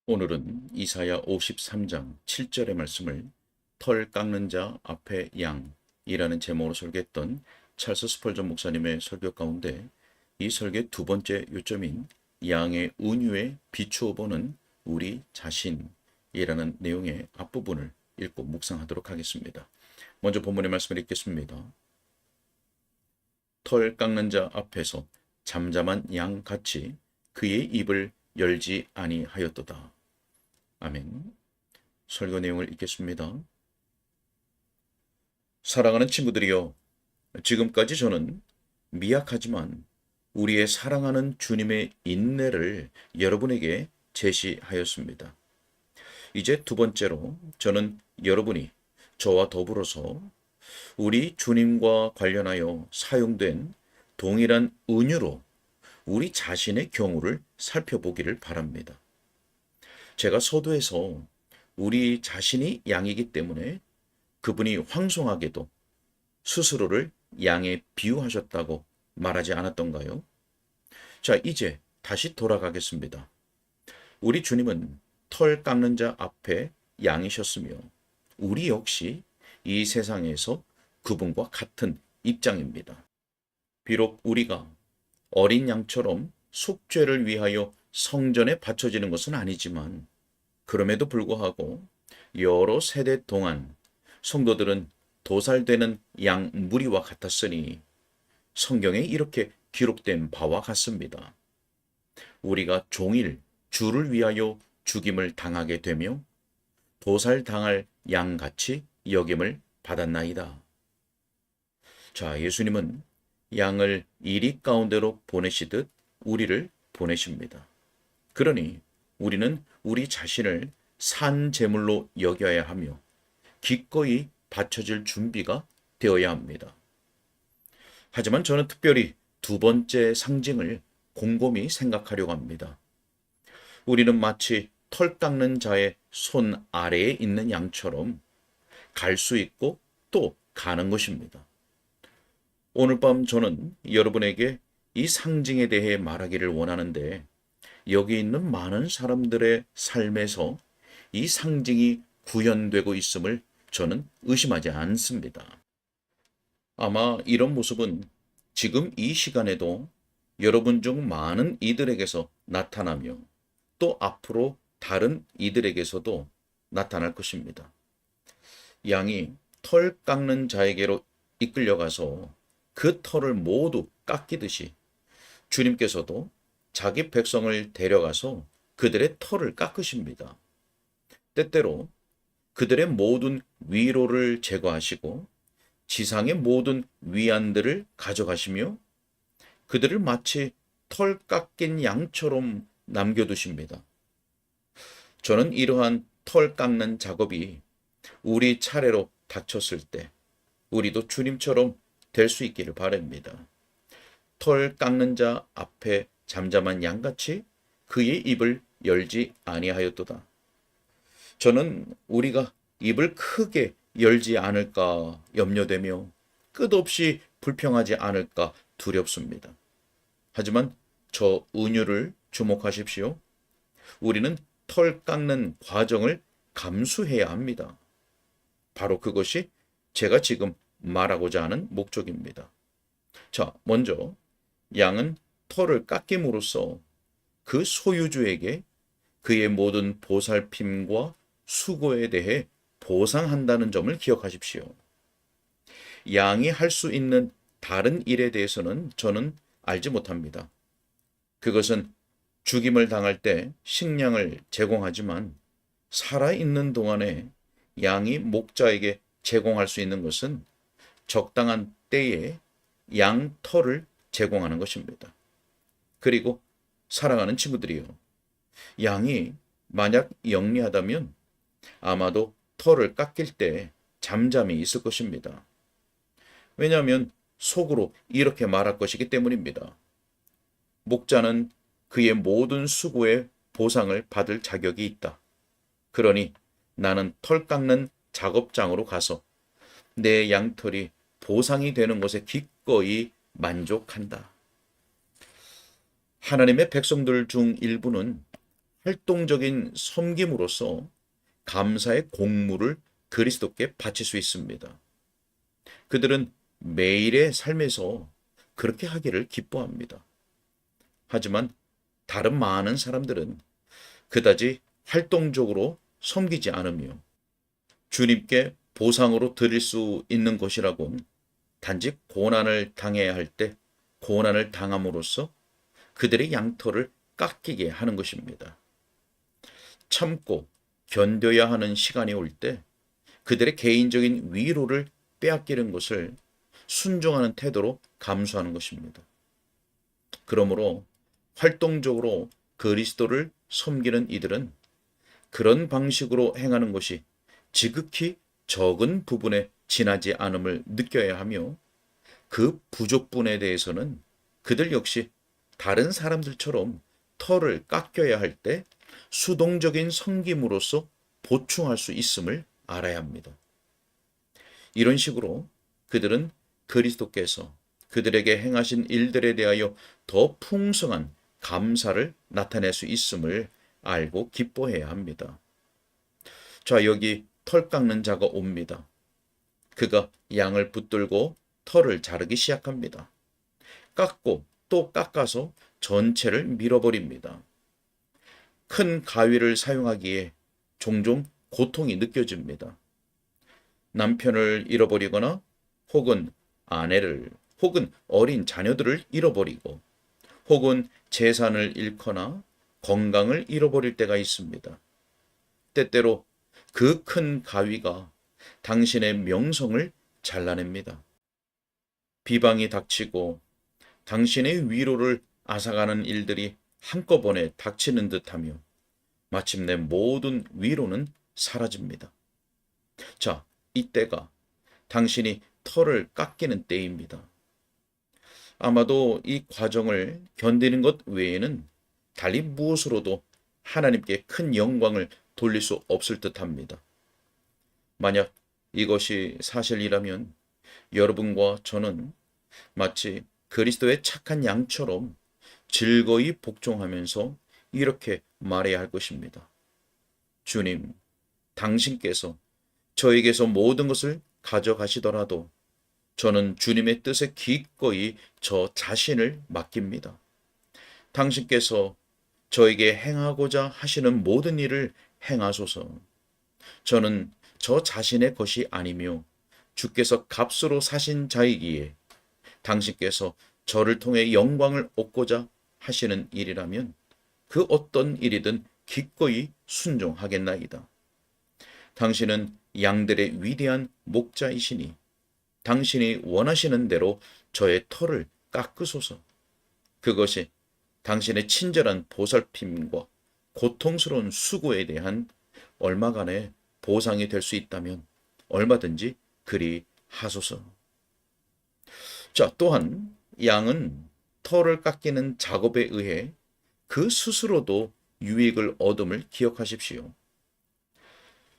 오늘은 이사야 53장 7절의 말씀을 털 깎는 자 앞에 양이라는 제목으로 설교했던 찰스 스펄전 목사님의 설교 가운데 이 설교의 두 번째 요점인 양의 운유에 비추어 보는 우리 자신이라는 내용의 앞부분을 읽고 묵상하도록 하겠습니다. 먼저 본문의 말씀을 읽겠습니다. 털 깎는 자 앞에서 잠잠한 양같이 그의 입을 열지 아니하였도다. 아멘. 설교 내용을 읽겠습니다. 사랑하는 친구들이여, 지금까지 저는 미약하지만 우리의 사랑하는 주님의 인내를 여러분에게 제시하였습니다. 이제 두 번째로 저는 여러분이 저와 더불어서 우리 주님과 관련하여 사용된 동일한 은유로 우리 자신의 경우를 살펴보기를 바랍니다. 제가 서두에서 우리 자신이 양이기 때문에 그분이 황송하게도 스스로를 양에 비유하셨다고 말하지 않았던가요? 자, 이제 다시 돌아가겠습니다. 우리 주님은 털 깎는 자 앞에 양이셨으며 우리 역시 이 세상에서 그분과 같은 입장입니다. 비록 우리가 어린 양처럼 속죄를 위하여 성전에 바쳐지는 것은 아니지만 그럼에도 불구하고 여러 세대 동안 성도들은 도살되는 양 무리와 같았으니 성경에 이렇게 기록된 바와 같습니다. 우리가 종일 주를 위하여 죽임을 당하게 되며 도살당할 양같이 여김을 받았나이다. 자, 예수님은 양을 이리 가운데로 보내시듯 우리를 보내십니다. 그러니 우리는 우리 자신을 산 제물로 여겨야 하며 기꺼이 바쳐질 준비가 되어야 합니다. 하지만 저는 특별히 두 번째 상징을 곰곰이 생각하려고 합니다. 우리는 마치 털 깎는 자의 손 아래에 있는 양처럼 갈 수 있고 또 가는 것입니다. 오늘 밤 저는 여러분에게 이 상징에 대해 말하기를 원하는데 여기 있는 많은 사람들의 삶에서 이 상징이 구현되고 있음을 저는 의심하지 않습니다. 아마 이런 모습은 지금 이 시간에도 여러분 중 많은 이들에게서 나타나며 또 앞으로 다른 이들에게서도 나타날 것입니다. 양이 털 깎는 자에게로 이끌려가서 그 털을 모두 깎이듯이 주님께서도 자기 백성을 데려가서 그들의 털을 깎으십니다. 때때로 그들의 모든 위로를 제거하시고 지상의 모든 위안들을 가져가시며 그들을 마치 털 깎인 양처럼 남겨두십니다. 저는 이러한 털 깎는 작업이 우리 차례로 닥쳤을 때 우리도 주님처럼 될 수 있기를 바랍니다. 털 깎는 자 앞에 잠잠한 양같이 그의 입을 열지 아니하였도다. 저는 우리가 입을 크게 열지 않을까 염려되며 끝없이 불평하지 않을까 두렵습니다. 하지만 저 은유를 주목하십시오. 우리는 털 깎는 과정을 감수해야 합니다. 바로 그것이 제가 지금 말하고자 하는 목적입니다. 자, 먼저 양은 털을 깎임으로써 그 소유주에게 그의 모든 보살핌과 수고에 대해 보상한다는 점을 기억하십시오. 양이 할 수 있는 다른 일에 대해서는 저는 알지 못합니다. 그것은 죽임을 당할 때 식량을 제공하지만 살아있는 동안에 양이 목자에게 제공할 수 있는 것은 적당한 때에 양 털을 제공하는 것입니다. 그리고 사랑하는 친구들이요. 양이 만약 영리하다면 아마도 털을 깎일 때 잠잠히 있을 것입니다. 왜냐하면 속으로 이렇게 말할 것이기 때문입니다. 목자는 그의 모든 수고의 보상을 받을 자격이 있다. 그러니 나는 털 깎는 작업장으로 가서 내 양털이 보상이 되는 것에 기꺼이 만족한다. 하나님의 백성들 중 일부는 활동적인 섬김으로써 감사의 공물을 그리스도께 바칠 수 있습니다. 그들은 매일의 삶에서 그렇게 하기를 기뻐합니다. 하지만 다른 많은 사람들은 그다지 활동적으로 섬기지 않으며 주님께 보상으로 드릴 수 있는 것이라곤 단지 고난을 당해야 할 때 고난을 당함으로써 그들의 양털을 깎이게 하는 것입니다. 참고 견뎌야 하는 시간이 올 때 그들의 개인적인 위로를 빼앗기는 것을 순종하는 태도로 감수하는 것입니다. 그러므로 활동적으로 그리스도를 섬기는 이들은 그런 방식으로 행하는 것이 지극히 적은 부분에 지나지 않음을 느껴야 하며 그 부족분에 대해서는 그들 역시 다른 사람들처럼 털을 깎여야 할 때 수동적인 섬김으로써 보충할 수 있음을 알아야 합니다. 이런 식으로 그들은 그리스도께서 그들에게 행하신 일들에 대하여 더 풍성한 감사를 나타낼 수 있음을 알고 기뻐해야 합니다. 자, 여기 털 깎는 자가 옵니다. 그가 양을 붙들고 털을 자르기 시작합니다. 깎고 또 깎아서 전체를 밀어버립니다. 큰 가위를 사용하기에 종종 고통이 느껴집니다. 남편을 잃어버리거나 혹은 아내를 혹은 어린 자녀들을 잃어버리고 혹은 재산을 잃거나 건강을 잃어버릴 때가 있습니다. 때때로 그 큰 가위가 당신의 명성을 잘라냅니다. 비방이 닥치고 당신의 위로를 앗아가는 일들이 한꺼번에 닥치는 듯하며 마침내 모든 위로는 사라집니다. 자, 이때가 당신이 털을 깎이는 때입니다. 아마도 이 과정을 견디는 것 외에는 달리 무엇으로도 하나님께 큰 영광을 돌릴 수 없을 듯합니다. 만약 이것이 사실이라면 여러분과 저는 마치 그리스도의 착한 양처럼 즐거이 복종하면서 이렇게 말해야 할 것입니다. 주님, 당신께서 저에게서 모든 것을 가져가시더라도 저는 주님의 뜻에 기꺼이 저 자신을 맡깁니다. 당신께서 저에게 행하고자 하시는 모든 일을 행하소서. 저는 저 자신의 것이 아니며 주께서 값으로 사신 자이기에 당신께서 저를 통해 영광을 얻고자 하시는 일이라면 그 어떤 일이든 기꺼이 순종하겠나이다. 당신은 양들의 위대한 목자이시니 당신이 원하시는 대로 저의 털을 깎으소서. 그것이 당신의 친절한 보살핌과 고통스러운 수고에 대한 얼마간의 보상이 될 수 있다면 얼마든지 그리 하소서. 자, 또한 양은 털을 깎이는 작업에 의해 그 스스로도 유익을 얻음을 기억하십시오.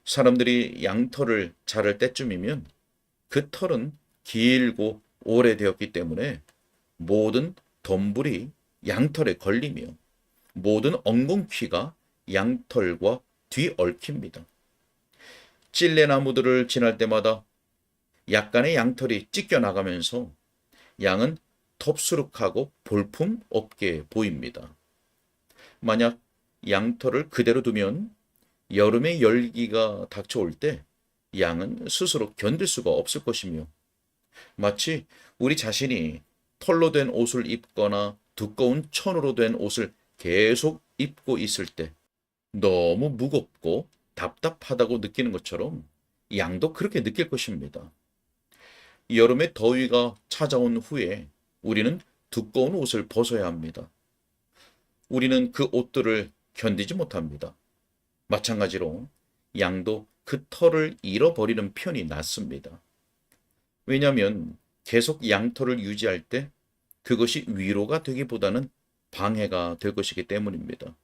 사람들이 양털을 자를 때쯤이면 그 털은 길고 오래되었기 때문에 모든 덤불이 양털에 걸리며 모든 엉겅퀴가 양털과 뒤얽힙니다. 찔레나무들을 지날 때마다 약간의 양털이 찢겨나가면서 양은 덥수룩하고 볼품 없게 보입니다. 만약 양털을 그대로 두면 여름의 열기가 닥쳐올 때 양은 스스로 견딜 수가 없을 것이며 마치 우리 자신이 털로 된 옷을 입거나 두꺼운 천으로 된 옷을 계속 입고 있을 때 너무 무겁고 답답하다고 느끼는 것처럼 양도 그렇게 느낄 것입니다. 여름의 더위가 찾아온 후에 우리는 두꺼운 옷을 벗어야 합니다. 우리는 그 옷들을 견디지 못합니다. 마찬가지로 양도 그 털을 잃어버리는 편이 낫습니다. 왜냐하면 계속 양털을 유지할 때 그것이 위로가 되기보다는 방해가 될 것이기 때문입니다.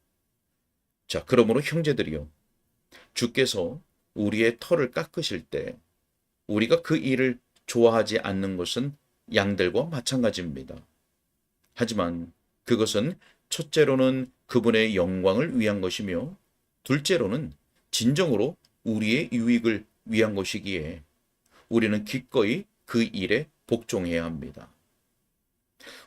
자, 그러므로 형제들이요. 주께서 우리의 털을 깎으실 때 우리가 그 일을 좋아하지 않는 것은 양들과 마찬가지입니다. 하지만 그것은 첫째로는 그분의 영광을 위한 것이며 둘째로는 진정으로 우리의 유익을 위한 것이기에 우리는 기꺼이 그 일에 복종해야 합니다.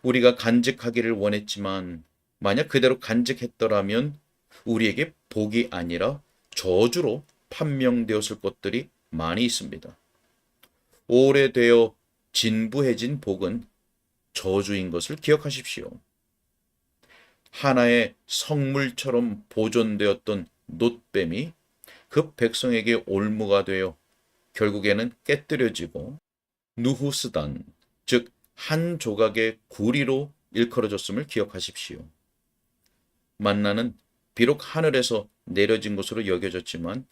우리가 간직하기를 원했지만 만약 그대로 간직했더라면 우리에게 복이 아니라 저주로 판명되었을 것들이 많이 있습니다. 오래되어 진부해진 복은 저주인 것을 기억하십시오. 하나의 성물처럼 보존되었던 놋뱀이 그 백성에게 올무가 되어 결국에는 깨뜨려지고 누후스단, 즉 한 조각의 구리로 일컬어졌음을 기억하십시오. 만나는 비록 하늘에서 내려진 것으로 여겨졌지만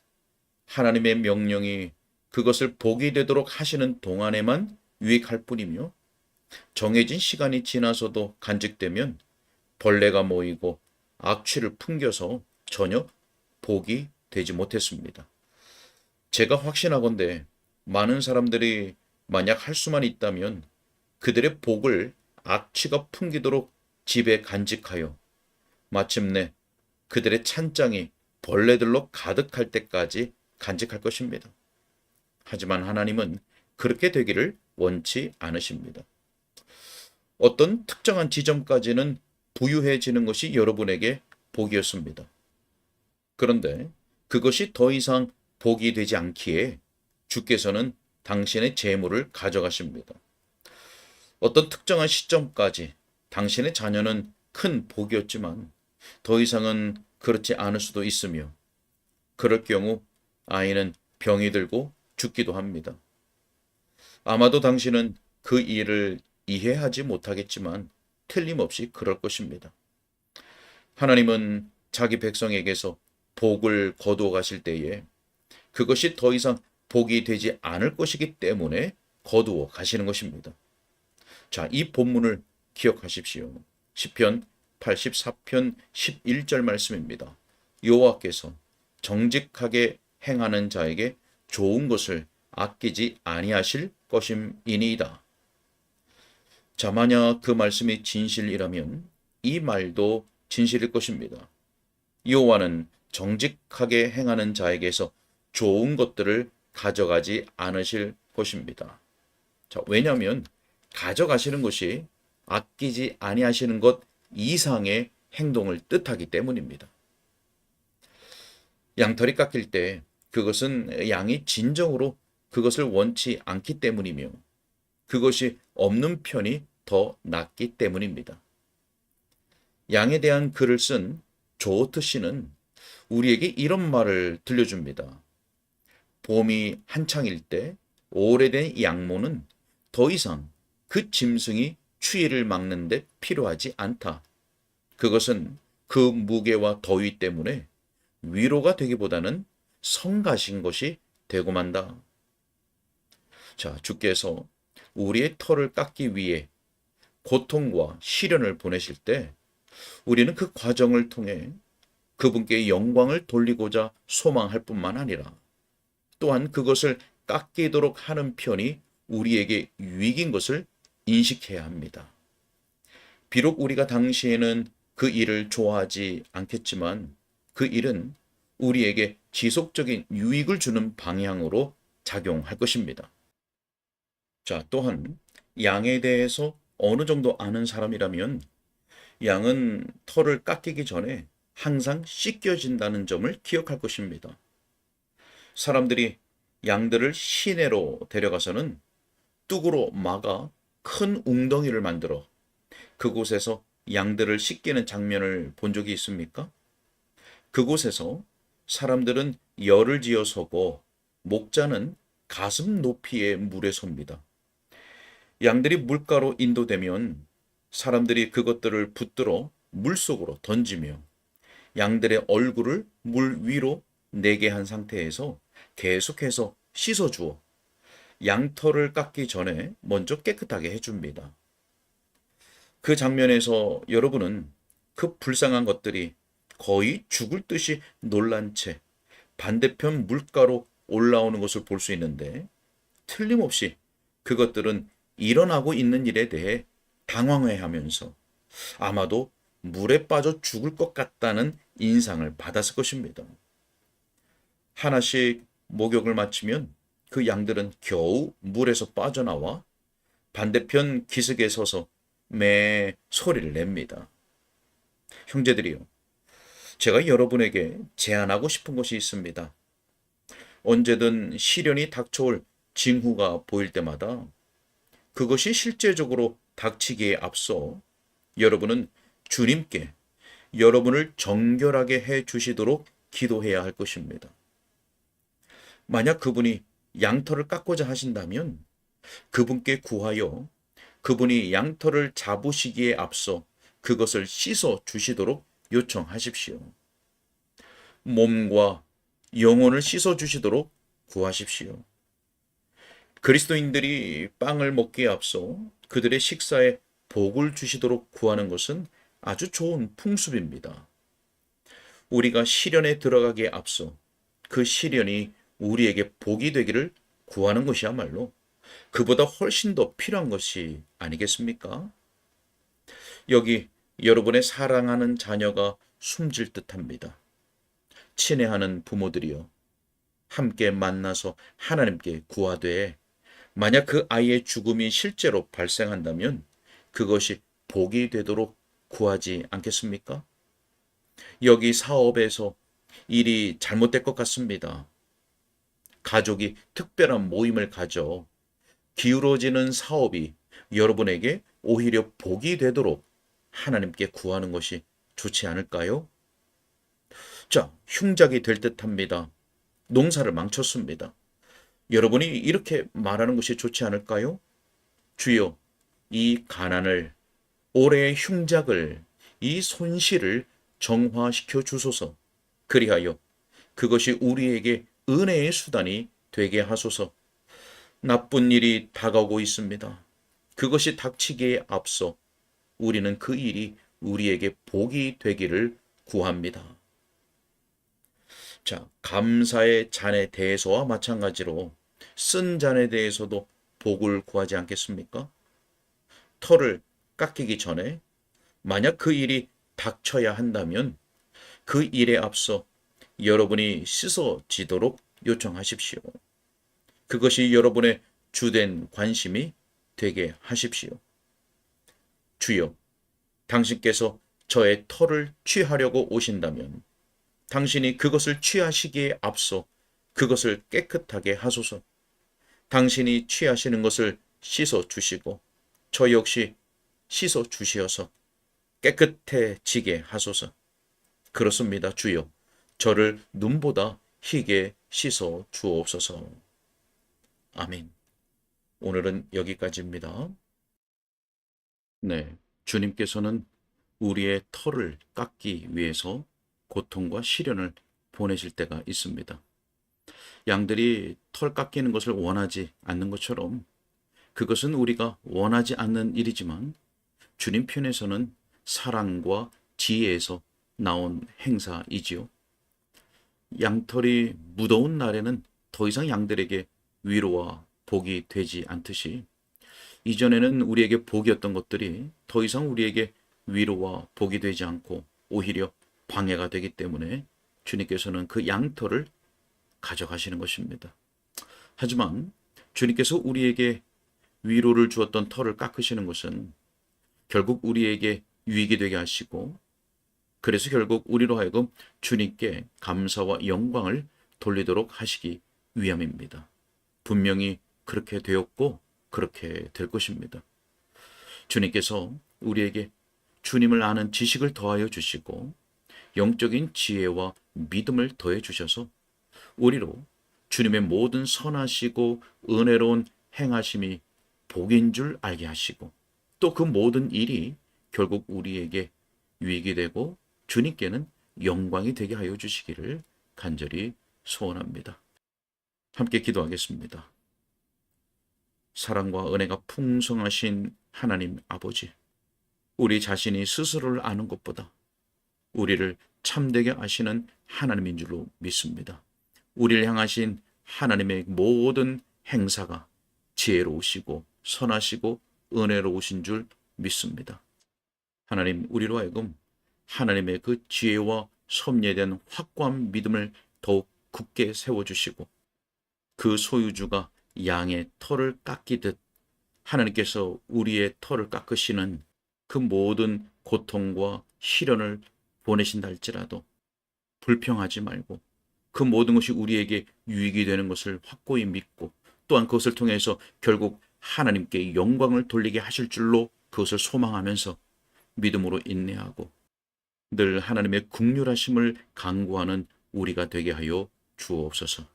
하나님의 명령이 그것을 복이 되도록 하시는 동안에만 유익할 뿐이며 정해진 시간이 지나서도 간직되면 벌레가 모이고 악취를 풍겨서 전혀 복이 되지 못했습니다. 제가 확신하건대 많은 사람들이 만약 할 수만 있다면 그들의 복을 악취가 풍기도록 집에 간직하여 마침내 그들의 찬장이 벌레들로 가득할 때까지 간직할 것입니다. 하지만 하나님은 그렇게 되기를 원치 않으십니다. 어떤 특정한 지점까지는 부유해지는 것이 여러분에게 복이었습니다. 그런데 그것이 더 이상 복이 되지 않기에 주께서는 당신의 재물을 가져가십니다. 어떤 특정한 시점까지 당신의 자녀는 큰 복이었지만 더 이상은 그렇지 않을 수도 있으며 그럴 경우 아이는 병이 들고 죽기도 합니다. 아마도 당신은 그 일을 이해하지 못하겠지만 틀림없이 그럴 것입니다. 하나님은 자기 백성에게서 복을 거두어 가실 때에 그것이 더 이상 복이 되지 않을 것이기 때문에 거두어 가시는 것입니다. 자, 이 본문을 기억하십시오. 시편 84편 11절 말씀입니다. 여호와께서 정직하게 행하는 자에게 좋은 것을 아끼지 아니하실 것임이니이다. 자, 만약 그 말씀이 진실이라면 이 말도 진실일 것입니다. 여호와는 정직하게 행하는 자에게서 좋은 것들을 가져가지 않으실 것입니다. 자, 왜냐하면 가져가시는 것이 아끼지 아니하시는 것 이상의 행동을 뜻하기 때문입니다. 양털이 깎일 때 그것은 양이 진정으로 그것을 원치 않기 때문이며 그것이 없는 편이 더 낫기 때문입니다. 양에 대한 글을 쓴 조어트 씨는 우리에게 이런 말을 들려줍니다. 봄이 한창일 때 오래된 양모는 더 이상 그 짐승이 추위를 막는 데 필요하지 않다. 그것은 그 무게와 더위 때문에 위로가 되기보다는 성가신 것이 되고 만다. 자, 주께서 우리의 털을 깎기 위해 고통과 시련을 보내실 때 우리는 그 과정을 통해 그분께 영광을 돌리고자 소망할 뿐만 아니라 또한 그것을 깎이도록 하는 편이 우리에게 유익인 것을 인식해야 합니다. 비록 우리가 당시에는 그 일을 좋아하지 않겠지만 그 일은 우리에게 지속적인 유익을 주는 방향으로 작용할 것입니다. 자, 또한 양에 대해서 어느 정도 아는 사람이라면 양은 털을 깎이기 전에 항상 씻겨진다는 점을 기억할 것입니다. 사람들이 양들을 시내로 데려가서는 뚝으로 막아 큰 웅덩이를 만들어 그곳에서 양들을 씻기는 장면을 본 적이 있습니까? 그곳에서 사람들은 열을 지어 서고 목자는 가슴 높이의 물에 섭니다. 양들이 물가로 인도되면 사람들이 그것들을 붙들어 물속으로 던지며 양들의 얼굴을 물 위로 내게 한 상태에서 계속해서 씻어주어 양털을 깎기 전에 먼저 깨끗하게 해줍니다. 그 장면에서 여러분은 그 불쌍한 것들이 거의 죽을 듯이 놀란 채 반대편 물가로 올라오는 것을 볼 수 있는데 틀림없이 그것들은 일어나고 있는 일에 대해 당황해하면서 아마도 물에 빠져 죽을 것 같다는 인상을 받았을 것입니다. 하나씩 목욕을 마치면 그 양들은 겨우 물에서 빠져나와 반대편 기슭에 서서 매 소리를 냅니다. 형제들이요, 제가 여러분에게 제안하고 싶은 것이 있습니다. 언제든 시련이 닥쳐올 징후가 보일 때마다 그것이 실제적으로 닥치기에 앞서 여러분은 주님께 여러분을 정결하게 해 주시도록 기도해야 할 것입니다. 만약 그분이 양털을 깎고자 하신다면 그분께 구하여 그분이 양털을 잡으시기에 앞서 그것을 씻어 주시도록 요청하십시오. 몸과 영혼을 씻어 주시도록 구하십시오. 그리스도인들이 빵을 먹기에 앞서 그들의 식사에 복을 주시도록 구하는 것은 아주 좋은 풍습입니다. 우리가 시련에 들어가기에 앞서 그 시련이 우리에게 복이 되기를 구하는 것이야말로 그보다 훨씬 더 필요한 것이 아니겠습니까? 여기 여러분의 사랑하는 자녀가 숨질 듯합니다. 친애하는 부모들이여, 함께 만나서 하나님께 구하되 만약 그 아이의 죽음이 실제로 발생한다면 그것이 복이 되도록 구하지 않겠습니까? 여기 사업에서 일이 잘못될 것 같습니다. 가족이 특별한 모임을 가져 기울어지는 사업이 여러분에게 오히려 복이 되도록 하나님께 구하는 것이 좋지 않을까요? 자, 흉작이 될 듯합니다. 농사를 망쳤습니다. 여러분이 이렇게 말하는 것이 좋지 않을까요? 주여, 이 가난을, 올해의 흉작을, 이 손실을 정화시켜 주소서. 그리하여 그것이 우리에게 은혜의 수단이 되게 하소서. 나쁜 일이 다가오고 있습니다. 그것이 닥치기에 앞서 우리는 그 일이 우리에게 복이 되기를 구합니다. 자, 감사의 잔에 대해서와 마찬가지로 쓴 잔에 대해서도 복을 구하지 않겠습니까? 털을 깎이기 전에 만약 그 일이 닥쳐야 한다면 그 일에 앞서 여러분이 씻어지도록 요청하십시오. 그것이 여러분의 주된 관심이 되게 하십시오. 주여, 당신께서 저의 털을 취하려고 오신다면 당신이 그것을 취하시기에 앞서 그것을 깨끗하게 하소서. 당신이 취하시는 것을 씻어 주시고 저 역시 씻어 주시어서 깨끗해지게 하소서. 그렇습니다, 주여. 저를 눈보다 희게 씻어 주옵소서. 아멘. 오늘은 여기까지입니다. 네, 주님께서는 우리의 털을 깎기 위해서 고통과 시련을 보내실 때가 있습니다. 양들이 털 깎이는 것을 원하지 않는 것처럼 그것은 우리가 원하지 않는 일이지만 주님 편에서는 사랑과 지혜에서 나온 행사이지요. 양털이 무더운 날에는 더 이상 양들에게 위로와 복이 되지 않듯이 이전에는 우리에게 복이었던 것들이 더 이상 우리에게 위로와 복이 되지 않고 오히려 방해가 되기 때문에 주님께서는 그 양털을 가져가시는 것입니다. 하지만 주님께서 우리에게 위로를 주었던 털을 깎으시는 것은 결국 우리에게 유익이 되게 하시고 그래서 결국 우리로 하여금 주님께 감사와 영광을 돌리도록 하시기 위함입니다. 분명히 그렇게 되었고 그렇게 될 것입니다. 주님께서 우리에게 주님을 아는 지식을 더하여 주시고 영적인 지혜와 믿음을 더해 주셔서 우리로 주님의 모든 선하시고 은혜로운 행하심이 복인 줄 알게 하시고 또 그 모든 일이 결국 우리에게 유익이 되고 주님께는 영광이 되게 하여 주시기를 간절히 소원합니다. 함께 기도하겠습니다. 사랑과 은혜가 풍성하신 하나님 아버지, 우리 자신이 스스로를 아는 것보다 우리를 참되게 아시는 하나님인 줄로 믿습니다. 우리를 향하신 하나님의 모든 행사가 지혜로우시고 선하시고 은혜로우신 줄 믿습니다. 하나님, 우리로 하여금 하나님의 그 지혜와 섭리에 대한 확고한 믿음을 더욱 굳게 세워주시고, 그 소유주가 양의 털을 깎이듯 하나님께서 우리의 털을 깎으시는 그 모든 고통과 시련을 보내신다 할지라도 불평하지 말고, 그 모든 것이 우리에게 유익이 되는 것을 확고히 믿고, 또한 그것을 통해서 결국 하나님께 영광을 돌리게 하실 줄로 그것을 소망하면서 믿음으로 인내하고 늘 하나님의 긍휼하심을 간구하는 우리가 되게 하여 주옵소서.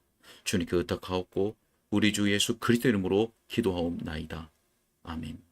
주님께 의탁하옵고 우리 주 예수 그리스도 이름으로 기도하옵나이다. 아멘.